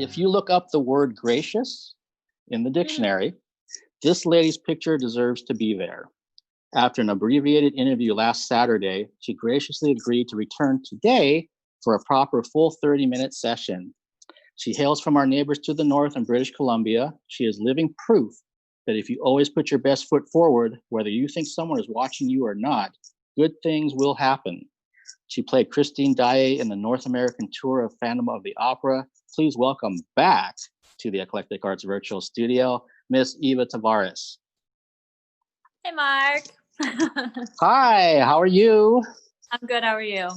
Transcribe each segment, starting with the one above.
if you look up the word gracious in the dictionary, this lady's picture deserves to be there. After an abbreviated interview last Saturday, she graciously agreed to return today for a proper full 30-minute session. She hails from our neighbors to the north in British Columbia. She is living proof that if you always put your best foot forward, whether you think someone is watching you or not, good things will happen. She played Christine Daae in the North American tour of Phantom of the Opera. Please welcome back to the Eclectic Arts virtual studio, Miss Eva Tavares. Hey, Mark. Hi, how are you? I'm good. How are you?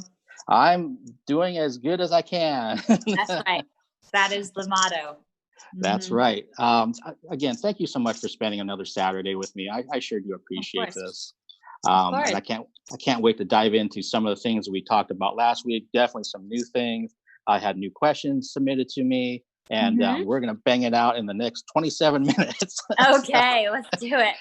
I'm doing as good as I can. That's right. That is the motto. That's right. Again, thank you so much for spending another Saturday with me. I sure do appreciate this. And I can't wait to dive into some of the things we talked about last week. Definitely some new things. I had new questions submitted to me, and we're going to bang it out in the next 27 minutes. Okay, let's do it.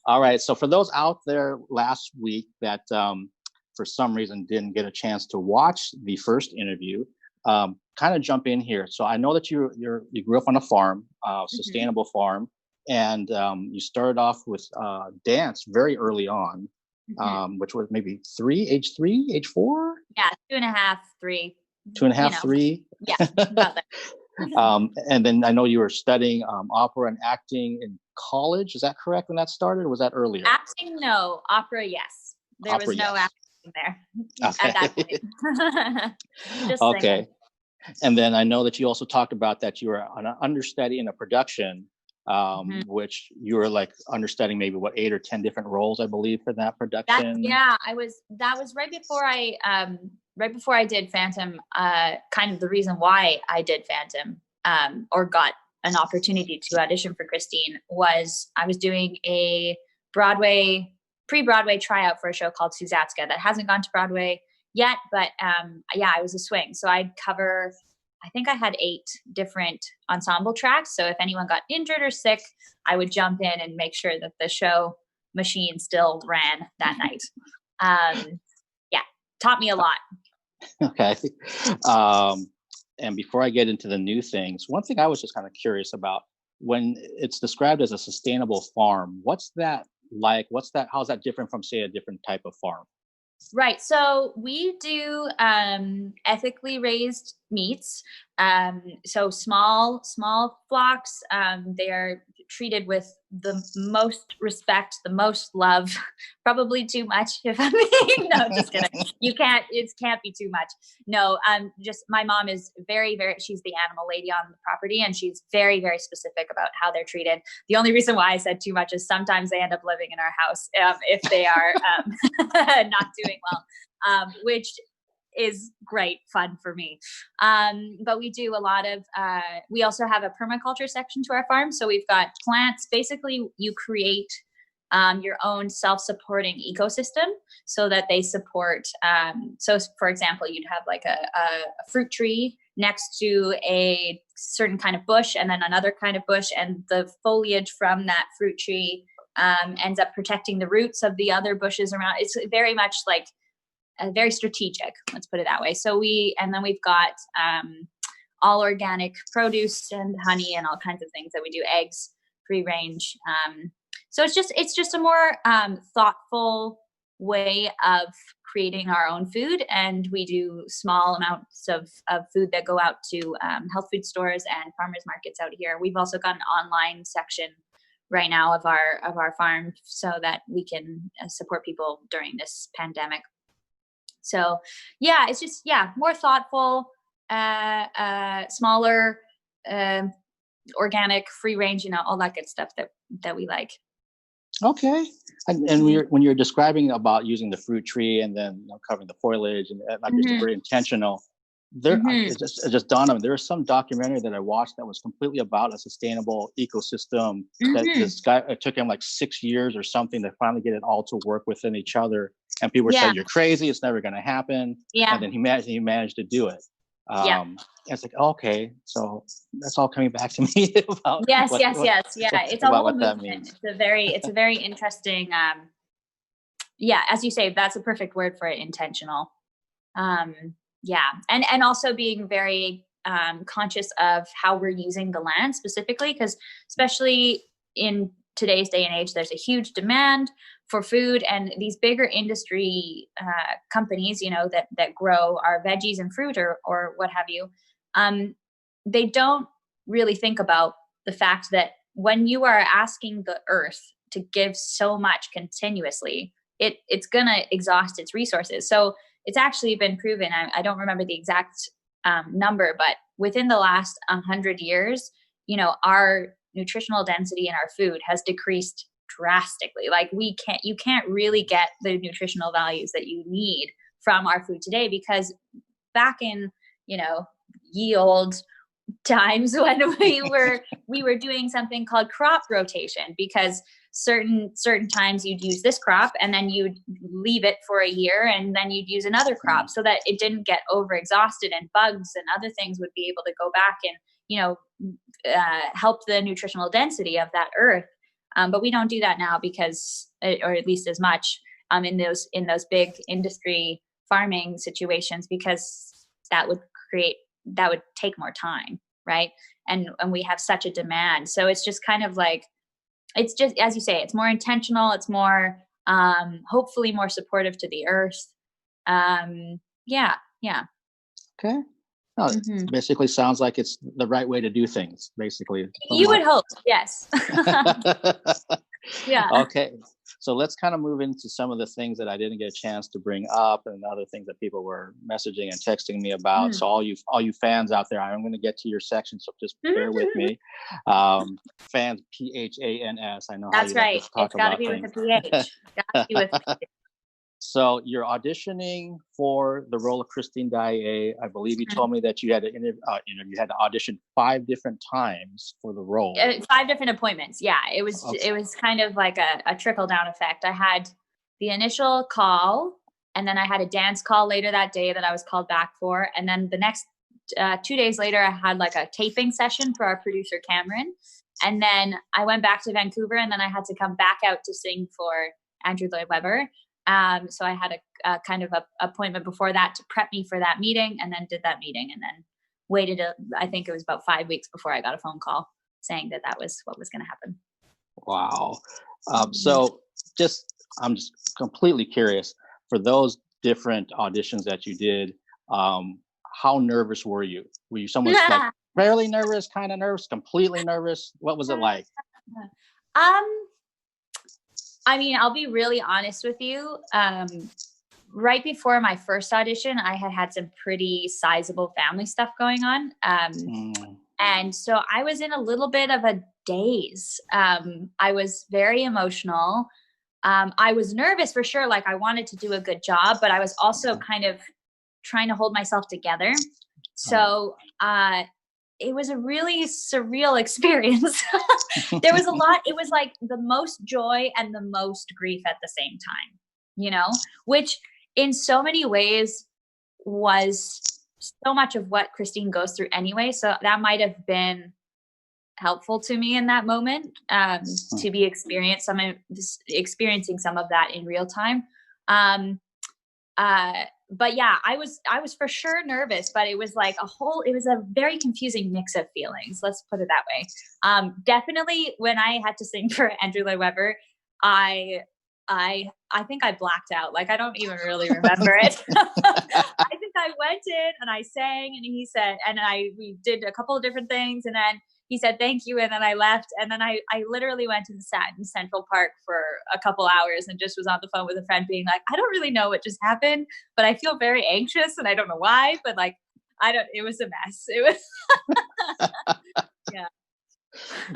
All right. So for those out there last week that for some reason didn't get a chance to watch the first interview, kind of jump in here. So I know that you grew up on a farm, sustainable farm, and you started off with dance very early on, which was maybe age 4? Yeah, 2.5, 3. 2.5, 3. Yeah, about that. And then I know you were studying opera and acting in college. Is that correct when that started, or was that earlier? Acting, no. Opera, yes. There was no acting there at that point. Just okay. saying. And then I know that you also talked about that you were an understudy in a production, which you were like understudying maybe 8 or 10 different roles, I believe, for that production. That was right before I did Phantom. Kind of the reason why I did Phantom, or got an opportunity to audition for Christine, was I was doing a pre-Broadway tryout for a show called Suzatska that hasn't gone to Broadway yet, but I was a swing. So I'd cover, I think I had 8 different ensemble tracks. So if anyone got injured or sick, I would jump in and make sure that the show machine still ran that night. Taught me a lot. Okay. And before I get into the new things, one thing I was just kind of curious about, when it's described as a sustainable farm, what's that like? How's that different from, say, a different type of farm? Right. So we do ethically raised meats. So small flocks. They are treated with the most respect, the most love, probably too much if I'm being, no, just kidding. It can't be too much. No, just my mom is very, very, she's the animal lady on the property, and she's very, very specific about how they're treated. The only reason why I said too much is sometimes they end up living in our house if they are not doing well, which is great fun for me. But we do a lot of, we also have a permaculture section to our farm. So we've got plants. Basically, you create your own self-supporting ecosystem so that they support. So for example, you'd have like a fruit tree next to a certain kind of bush, and then another kind of bush, and the foliage from that fruit tree ends up protecting the roots of the other bushes around. It's very much like very strategic, let's put it that way. So we've got all organic produce and honey and all kinds of things that we do, eggs, free range. So it's just a more thoughtful way of creating our own food. And we do small amounts of food that go out to health food stores and farmers markets out here. We've also got an online section right now of our farm so that we can support people during this pandemic. So yeah, it's just, more thoughtful, smaller, organic, free range, all that good stuff that we like. Okay. And when you're describing about using the fruit tree and then covering the foliage, and like it's very intentional, it just dawned on me, there was some documentary that I watched that was completely about a sustainable ecosystem that this guy, it took him like 6 years or something to finally get it all to work within each other. And people were saying, you're crazy, it's never going to happen. Yeah. And then he managed to do it. It's like, okay, so that's all coming back to me about yes. It's a whole movement. It's a very interesting, as you say, that's a perfect word for it, intentional. And also being very conscious of how we're using the land specifically, because especially in today's day and age, there's a huge demand for food, and these bigger industry companies, you know, that grow our veggies and fruit or what have you, they don't really think about the fact that when you are asking the earth to give so much continuously, it's gonna exhaust its resources. So it's actually been proven. I don't remember the exact number, but within the last 100 years, you know, our nutritional density in our food has decreased drastically. Like you can't really get the nutritional values that you need from our food today, because back in, you know, ye old times when we were doing something called crop rotation, because certain times you'd use this crop and then you'd leave it for a year and then you'd use another crop so that it didn't get over exhausted and bugs and other things would be able to go back and, you know, help the nutritional density of that earth. But we don't do that now because, or at least as much in those big industry farming situations, because that would take more time, right? And we have such a demand. So it's just kind of like, it's just, as you say, it's more intentional. It's more, hopefully more supportive to the earth. Yeah. Okay. No, it basically sounds like it's the right way to do things, basically. You would hope, yes. Yeah. Okay. So let's kind of move into some of the things that I didn't get a chance to bring up and other things that people were messaging and texting me about. So all you fans out there, I'm going to get to your section, so just bear with me. Fans, PHANS. I know that's how you right. like to talk it's got to about be things. with a PH. Got to be with a PH. So you're auditioning for the role of Christine Daae. I believe you told me that you had to you had to audition 5 different times for the role. 5 different appointments. Yeah, it was kind of like a trickle down effect. I had the initial call, and then I had a dance call later that day that I was called back for, and then the next 2 days later, I had like a taping session for our producer Cameron, and then I went back to Vancouver, and then I had to come back out to sing for Andrew Lloyd Webber. So I had a kind of a appointment before that to prep me for that meeting, and then did that meeting, and then waited. I think it was about 5 weeks before I got a phone call saying that was what was going to happen. Wow. So I'm just completely curious, for those different auditions that you did, how nervous were you? Were you someone like fairly nervous, kind of nervous, completely nervous? What was it like? I mean, I'll be really honest with you. Right before my first audition, I had some pretty sizable family stuff going on. And so I was in a little bit of a daze. I was very emotional. I was nervous for sure. Like I wanted to do a good job, but I was also kind of trying to hold myself together. So, it was a really surreal experience. There was a lot. It was like the most joy and the most grief at the same time, you know, which in so many ways was so much of what Christine goes through anyway. So that might have been helpful to me in that moment, to be experiencing some of that in real time. But yeah, I was for sure nervous, but it was like it was a very confusing mix of feelings. Let's put it that way. Definitely when I had to sing for Andrew Lloyd Webber, I think I blacked out. Like I don't even really remember it. I think I went in and I sang, and he said, and we did a couple of different things, and then he said thank you, and then I left, and then I literally went and sat in Central Park for a couple hours and just was on the phone with a friend being like, I don't really know what just happened, but I feel very anxious and I don't know why, but like it was a mess. It was yeah.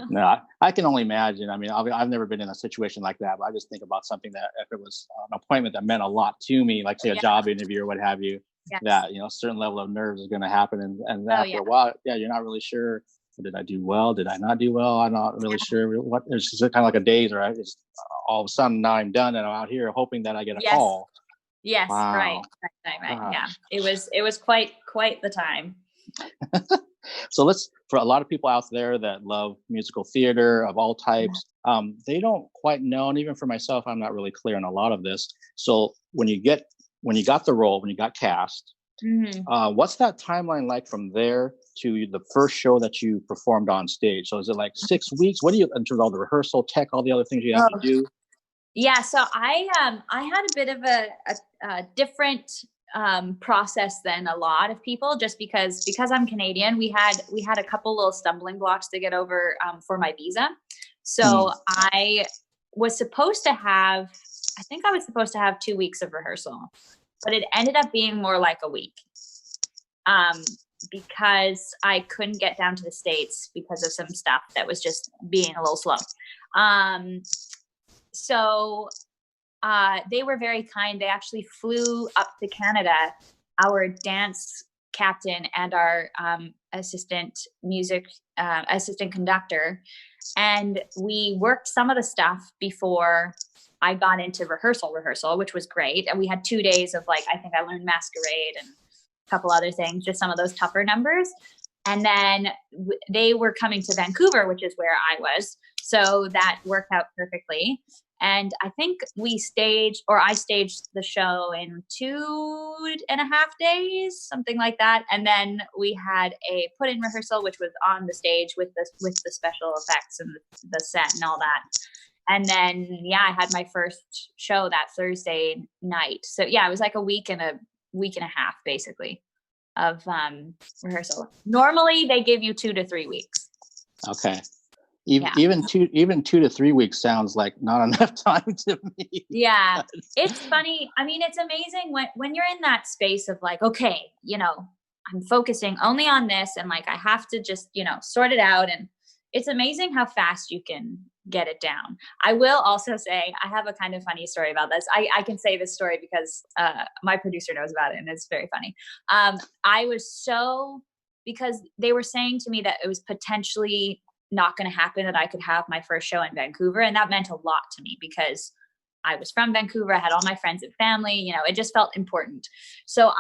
No, I can only imagine. I mean, I've never been in a situation like that, but I just think about something that if it was an appointment that meant a lot to me, like say a job interview or what have you, that, you know, a certain level of nerves is going to happen. And after a while, you're not really sure. Did I do well? Did I not do well? I'm not really sure what. It's just kind of like a daze, right? It's all of a sudden now I'm done and I'm out here hoping that I get a call. Yes, wow. Right. Yeah, it was quite the time. So for a lot of people out there that love musical theater of all types, they don't quite know, and even for myself, I'm not really clear on a lot of this. So when you got the role, when you got cast, What's that timeline like from there to the first show that you performed on stage? So is it like 6 weeks? What do you, in terms of all the rehearsal, tech, all the other things you have to do? Yeah, so I had a bit of a different process than a lot of people, just because I'm Canadian. We had a couple little stumbling blocks to get over for my visa. So I was supposed to have, I think I was supposed to have 2 weeks of rehearsal, but it ended up being more like a week, because I couldn't get down to the States because of some stuff that was just being a little slow. So they were very kind. They actually flew up to Canada, our dance captain and our assistant conductor, and we worked some of the stuff before I got into rehearsal, which was great. And we had 2 days of, like, I think I learned Masquerade and a couple other things, just some of those tougher numbers. And then they were coming to Vancouver, which is where I was. So that worked out perfectly. And I think I staged the show in 2.5 days, something like that. And then we had a put-in rehearsal, which was on the stage with the special effects and the set and all that. And then, I had my first show that Thursday night. So it was like a week and a half, basically, of rehearsal. Normally they give you 2 to 3 weeks. Okay. Even 2 to 3 weeks sounds like not enough time to me. Yeah. It's funny. I mean, it's amazing when you're in that space of, like, okay, I'm focusing only on this, and, like, I have to just, sort it out. And it's amazing how fast you can get it down. I will also say, I have a kind of funny story about this. I can say this story because my producer knows about it, and it's very funny. I was because they were saying to me that it was potentially not going to happen that I could have my first show in Vancouver. And that meant a lot to me because I was from Vancouver. I had all my friends and family, it just felt important. So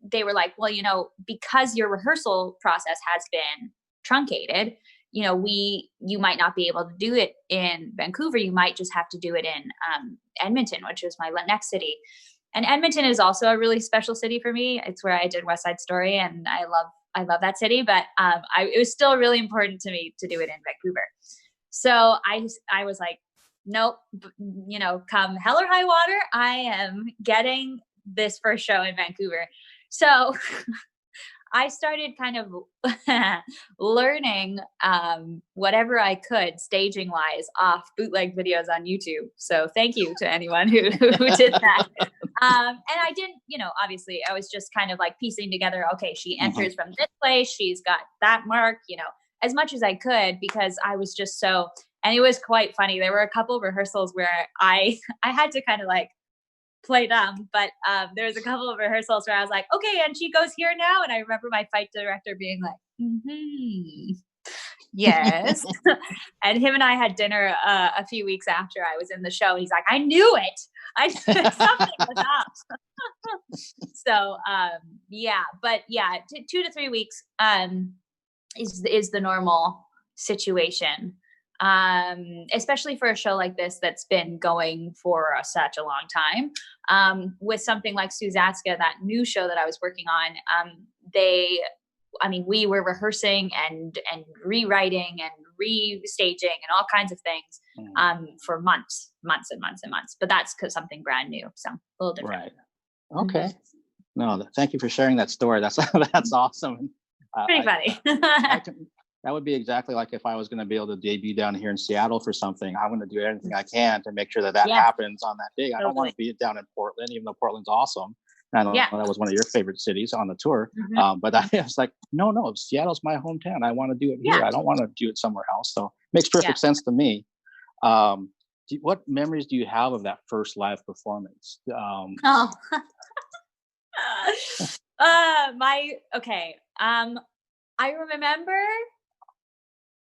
they were like, well, because your rehearsal process has been truncated, you might not be able to do it in Vancouver. You might just have to do it in Edmonton, which is my next city. And Edmonton is also a really special city for me. It's where I did West Side Story, and I love that city, but it was still really important to me to do it in Vancouver. So I was like, nope, come hell or high water, I am getting this first show in Vancouver. So I started kind of learning whatever I could staging wise off bootleg videos on YouTube. So thank you to anyone who did that. And I didn't, obviously I was just kind of like piecing together, okay, she enters from this place, she's got that mark, as much as I could, because I was just and it was quite funny. There were a couple of rehearsals where I had to kind of like play dumb, but there was a couple of rehearsals where I was like, okay, and she goes here now. And I remember my fight director being like, yes. And him and I had dinner a few weeks after I was in the show. And he's like, I knew it. I knew something was up. So, but 2 to 3 weeks is the normal situation. Especially for a show like this that's been going for such a long time. With something like Suzatzka, that new show that I was working on, we were rehearsing and rewriting and restaging and all kinds of things for months and months and months. But that's because something brand new, so a little different. Right. Okay. No, thank you for sharing that story. That's awesome. Pretty funny. That would be exactly like if I was going to be able to debut down here in Seattle for something. I'm going to do everything I can to make sure that happens on that day. I don't want to be down in Portland, even though Portland's awesome. And I know that was one of your favorite cities on the tour. But I was like, no, Seattle's my hometown. I want to do it here. I don't want to do it somewhere else. So it makes perfect sense to me. What memories do you have of that first live performance?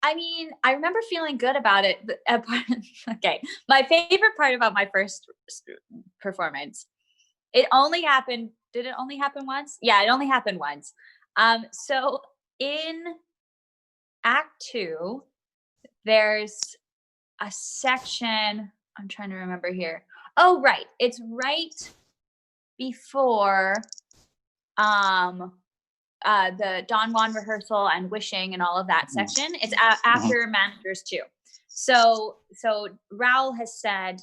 I remember feeling good about it. Okay. My favorite part about my first performance, it only happened. Did it only happen once? Yeah, it only happened once. So in Act 2, there's a section, I'm trying to remember here. Oh, right. It's right before the Don Juan rehearsal and wishing and all of that section. It's after managers too. So Raoul has said,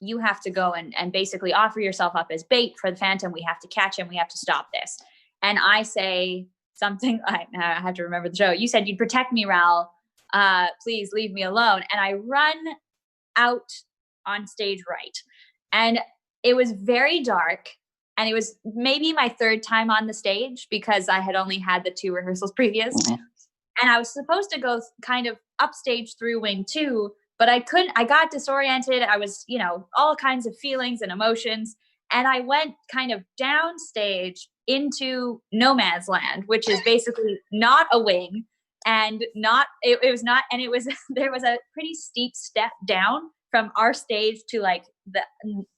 you have to go and basically offer yourself up as bait for the Phantom. We have to catch him. We have to stop this. And I say something like, I have to remember the show. You said you'd protect me, Raoul. Please leave me alone. And I run out on stage right. And it was very dark. And it was maybe my third time on the stage because I had only had the 2 rehearsals previous. And I was supposed to go kind of upstage through wing 2, but I couldn't. I got disoriented. I was, all kinds of feelings and emotions. And I went kind of downstage into no man's land, which is basically not a wing and it was not, and it was, there was a pretty steep step down from our stage to like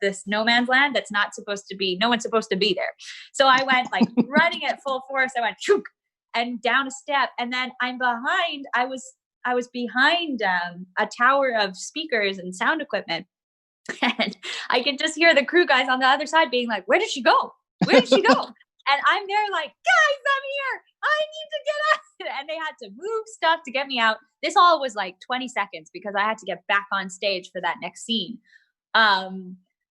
this no man's land that's not supposed to be, no one's supposed to be there. So I went like running at full force. I went chook and down a step, and then I was behind a tower of speakers and sound equipment, and I could just hear the crew guys on the other side being like, "Where did she go? Where did she go?" And I'm there like, "Guys, I'm here. I need to get out." And they had to move stuff to get me out. This all was like 20 seconds because I had to get back on stage for that next scene.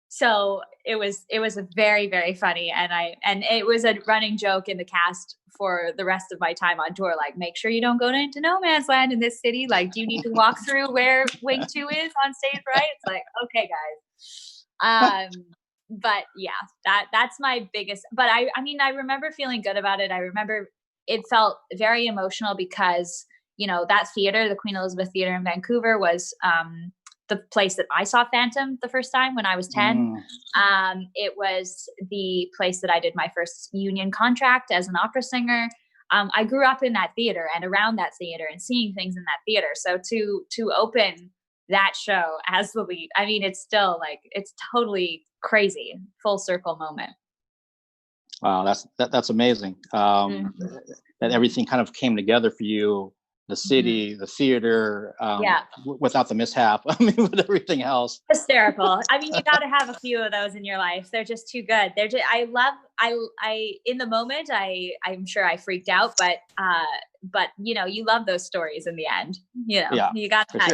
So it was a very, very funny, and it was a running joke in the cast for the rest of my time on tour. Like, make sure you don't go into no man's land in this city. Like, do you need to walk through where wing 2 is on stage, right? It's like, okay, guys. But yeah, that's my biggest, but I remember feeling good about it. I remember it felt very emotional because, that theater, the Queen Elizabeth Theater in Vancouver, was, the place that I saw Phantom the first time when I was 10. It was the place that I did my first union contract as an opera singer. I grew up in that theater and around that theater and seeing things in that theater. So to open that show as the lead, it's still like, it's totally crazy, full circle moment. Wow, that's amazing. That everything kind of came together for you. The city, the theater, without the mishap. With everything else. Hysterical. You got to have a few of those in your life. They're just too good. They're just, in the moment, I'm sure I freaked out, but you love those stories in the end. You got to have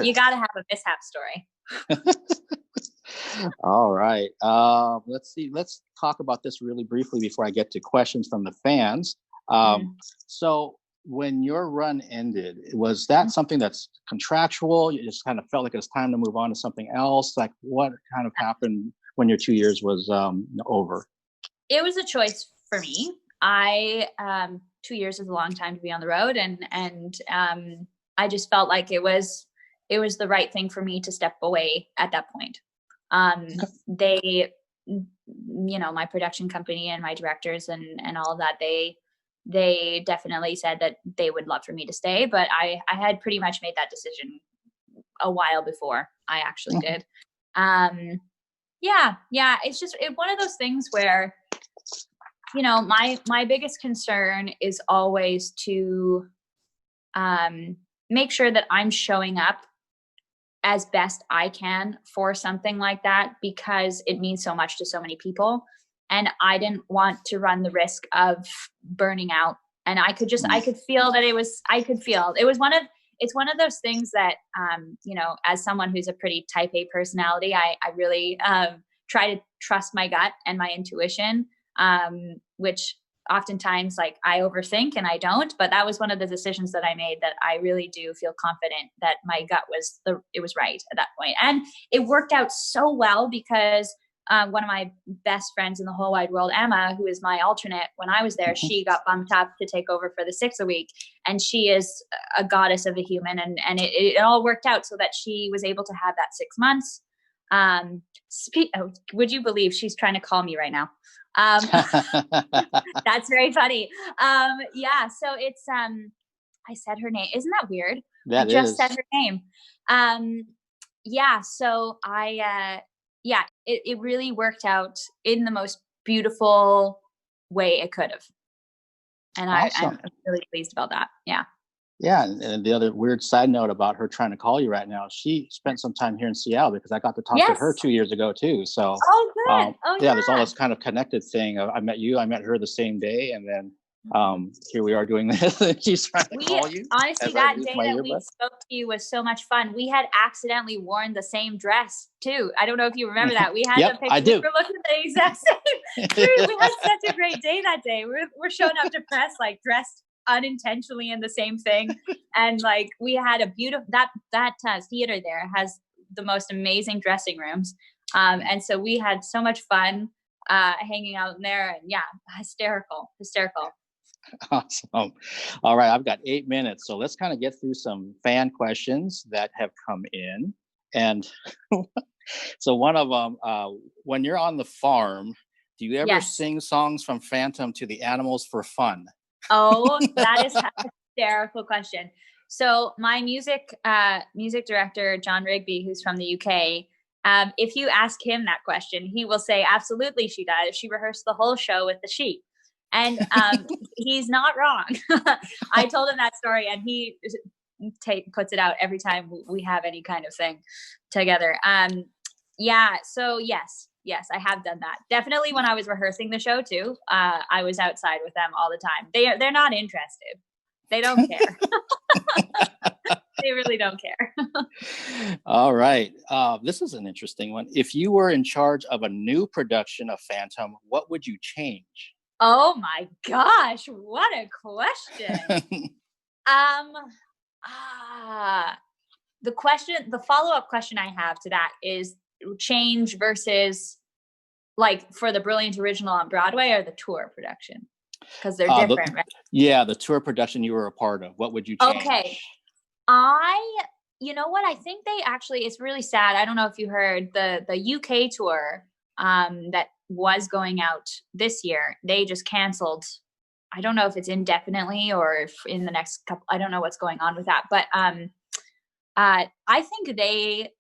a mishap story. All right. Let's see. Let's talk about this really briefly before I get to questions from the fans. So, when your run ended, was that something that's contractual? You just kind of felt like it was time to move on to something else? Like, what kind of happened when your 2 years was over? It was a choice for me. 2 years is a long time to be on the road, and I just felt like it was the right thing for me to step away at that point. They, my production company and my directors and all of that, they definitely said that they would love for me to stay, but I had pretty much made that decision a while before I actually did. It's just one of those things where, my biggest concern is always to make sure that I'm showing up as best I can for something like that, because it means so much to so many people. And I didn't want to run the risk of burning out. And I could feel that it's one of those things that, as someone who's a pretty type A personality, I really try to trust my gut and my intuition, which oftentimes like I overthink and I don't, but that was one of the decisions that I made, that I really do feel confident that my gut was right at that point. And it worked out so well because one of my best friends in the whole wide world, Emma, who is my alternate when I was there, she got bumped up to take over for the 6 a week. And she is a goddess of a human. And it all worked out so that she was able to have that 6 months. Would you believe she's trying to call me right now? That's very funny. So it's, I said her name. Isn't that weird? I just said her name. So it really worked out in the most beautiful way it could have. And awesome. I'm really pleased about that. Yeah. Yeah, and the other weird side note about her trying to call you right now, she spent some time here in Seattle because I got to talk to her Yes. 2 years ago too. So, Oh, good. Oh, yeah, there's all yeah. this kind of connected thing. I met you, I met her the same day, and then Mhm. here we are doing this. And she's trying to We call you honestly, as I that lose day my that we earbud. spoke to you was so much fun. We had accidentally worn the same dress too. I don't know if you remember that. We had the Yep, I picture. We do. were looking at the exact same. We had such a great day that day. We're showing up to press like dressed unintentionally in the same thing, and like we had a beautiful that theater there has the most amazing dressing rooms, and so we had so much fun hanging out in there, and yeah, hysterical. Awesome. All right, I've got 8 minutes, so let's kind of get through some fan questions that have come in. And so one of them, when you're on the farm, do you ever Yes. sing songs from Phantom to the animals for fun? Oh, that is a hysterical question. So my music director, John Rigby, who's from the UK, if you ask him that question, he will say, absolutely, she does. She rehearsed the whole show with the sheep. And he's not wrong. I told him that story, and he puts it out every time we have any kind of thing together. Yeah, so yes, I have done that. Definitely when I was rehearsing the show too. I was outside with them all the time. They're not interested. They don't care. They really don't care. All right. This is an interesting one. If you were in charge of a new production of Phantom, what would you change? Oh my gosh, what a question. Um the follow-up question I have to that is change versus like for the Brilliant Original on Broadway or the tour production? Because they're different, right? Yeah, the tour production you were a part of. What would you Okay. change? I you know what? I think they actually it's really sad. I don't know if you heard the UK tour that was going out this year. They just canceled. I don't know if it's indefinitely or if in the next couple I don't know what's going on with that. But I think they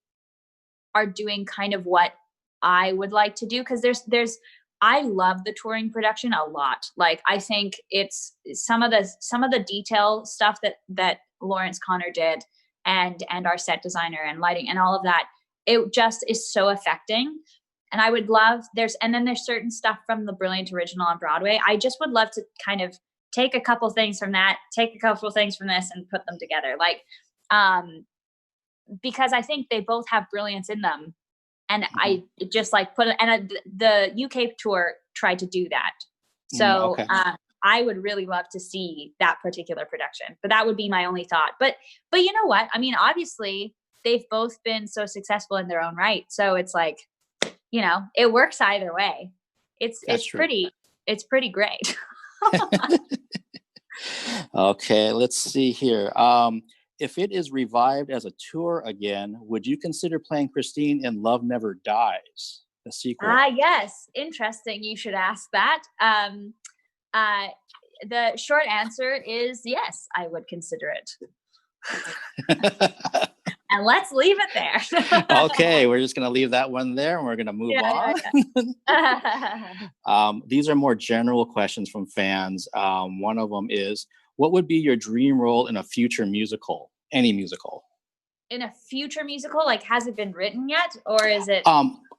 are doing kind of what I would like to do because there's I love the touring production a lot. Like I think it's some of the detail stuff that Lawrence Connor did and our set designer and lighting and all of that. It just is so affecting. And I would love there's certain stuff from the Brilliant Original on Broadway. I just would love to kind of take a couple things from that, take a couple things from this and put them together. Like because I think they both have brilliance in them. And I just like the UK tour tried to do that. So Okay. I would really love to see that particular production, but that would be my only thought. But you know what? I mean, obviously they've both been so successful in their own right. So it's like, it works either way. That's true. It's pretty great. Okay, let's see here. If it is revived as a tour again, would you consider playing Christine in Love Never Dies, the sequel? Yes. Interesting. You should ask that. Uh, the short answer is yes, I would consider it. And let's leave it there. Okay, we're just going to leave that one there and we're going to move on. Yeah. These are more general questions from fans. One of them is, what would be your dream role in a future musical? Any musical? In a future musical, like, has it been written yet, or is it?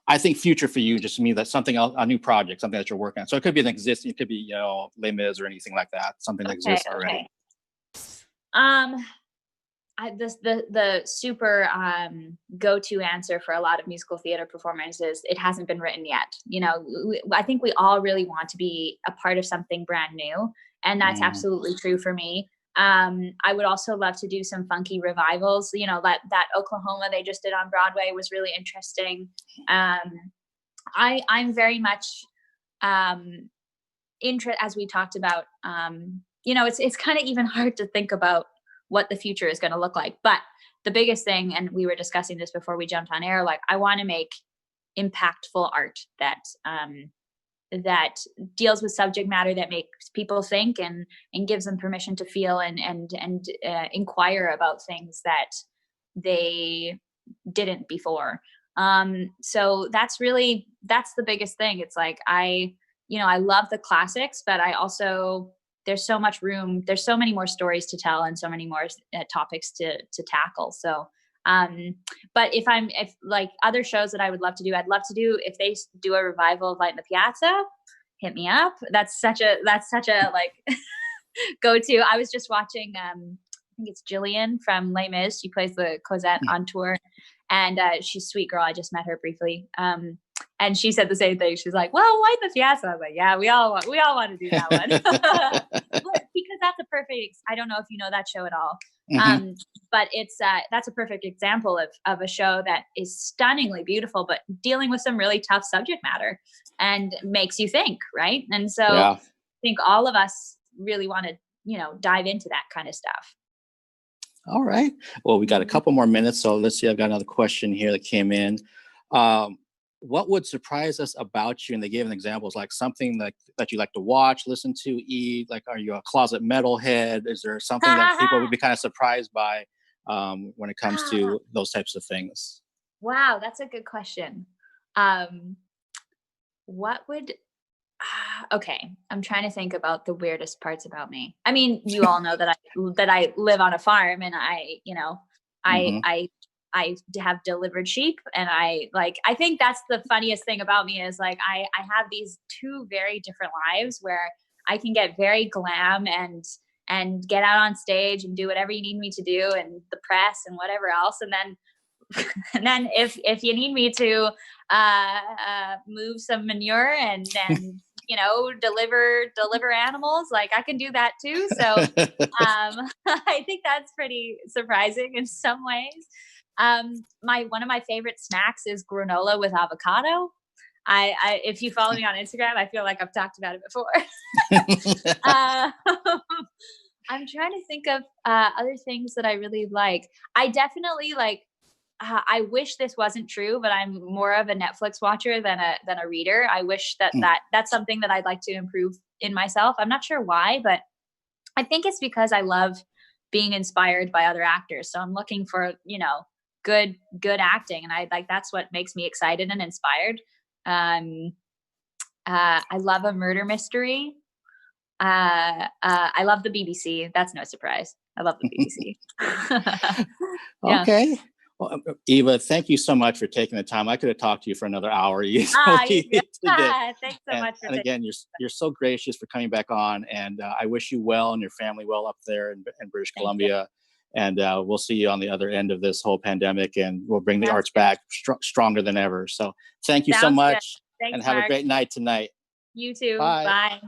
I think future for you just means that something else, a new project, something that you're working on. So it could be an existing, it could be, Les Mis or anything like that, something that exists already. Okay. The super go-to answer for a lot of musical theater performers is it hasn't been written yet. I think we all really want to be a part of something brand new, and that's absolutely true for me. I would also love to do some funky revivals. That Oklahoma they just did on Broadway was really interesting. I'm very much as we talked about. It's kind of even hard to think about what the future is going to look like. But the biggest thing, and we were discussing this before we jumped on air, like I want to make impactful art that deals with subject matter that makes people think and gives them permission to feel and inquire about things that they didn't before. So that's the biggest thing. It's like I love the classics, but I also there's so much room. There's so many more stories to tell and so many more topics to tackle. So, but if like other shows that I would love to do, I'd love to do, if they do a revival of Light in the Piazza, hit me up. That's such a like go-to. I was just watching, I think it's Jillian from Les Mis. She plays the Cosette on tour, and she's a sweet girl. I just met her briefly. And she said the same thing. She's like, well, Light in the Piazza. I was like, yeah, we all want to do that one. Because that's a perfect, I don't know if you know that show at all. But it's, that's a perfect example of a show that is stunningly beautiful, but dealing with some really tough subject matter and makes you think, right? And so I think all of us really want to, dive into that kind of stuff. All right. Well, we got a couple more minutes. So let's see. I've got another question here that came in. What would surprise us about you? And they gave an examples, like something that you like to watch, listen to, eat. Like, are you a closet metalhead? Is there something that people would be kind of surprised by when it comes to those types of things? Wow, that's a good question. What would? Okay, I'm trying to think about the weirdest parts about me. I mean, you all know that I live on a farm, and I have delivered sheep, and I think that's the funniest thing about me is like I have these two very different lives where I can get very glam and get out on stage and do whatever you need me to do, and the press and whatever else, and then if you need me to move some manure and deliver animals, like I can do that too. So I think that's pretty surprising in some ways. One of my favorite snacks is granola with avocado. If you follow me on Instagram, I feel like I've talked about it before. I'm trying to think of other things that I really like. I definitely like. I wish this wasn't true, but I'm more of a Netflix watcher than a reader. I wish that's something that I'd like to improve in myself. I'm not sure why, but I think it's because I love being inspired by other actors. So I'm looking for, good acting. And that's what makes me excited and inspired. I love a murder mystery. I love the BBC. That's no surprise. I love the BBC. Yeah. Okay. Well, Eva, thank you so much for taking the time. I could have talked to you for another hour. Thanks so much. And again, you're so gracious for coming back on, and I wish you well and your family well up there in British Columbia. And we'll see you on the other end of this whole pandemic, and we'll bring the arts back stronger than ever. So thank you so much, and have a great night tonight. You too. Bye. Bye.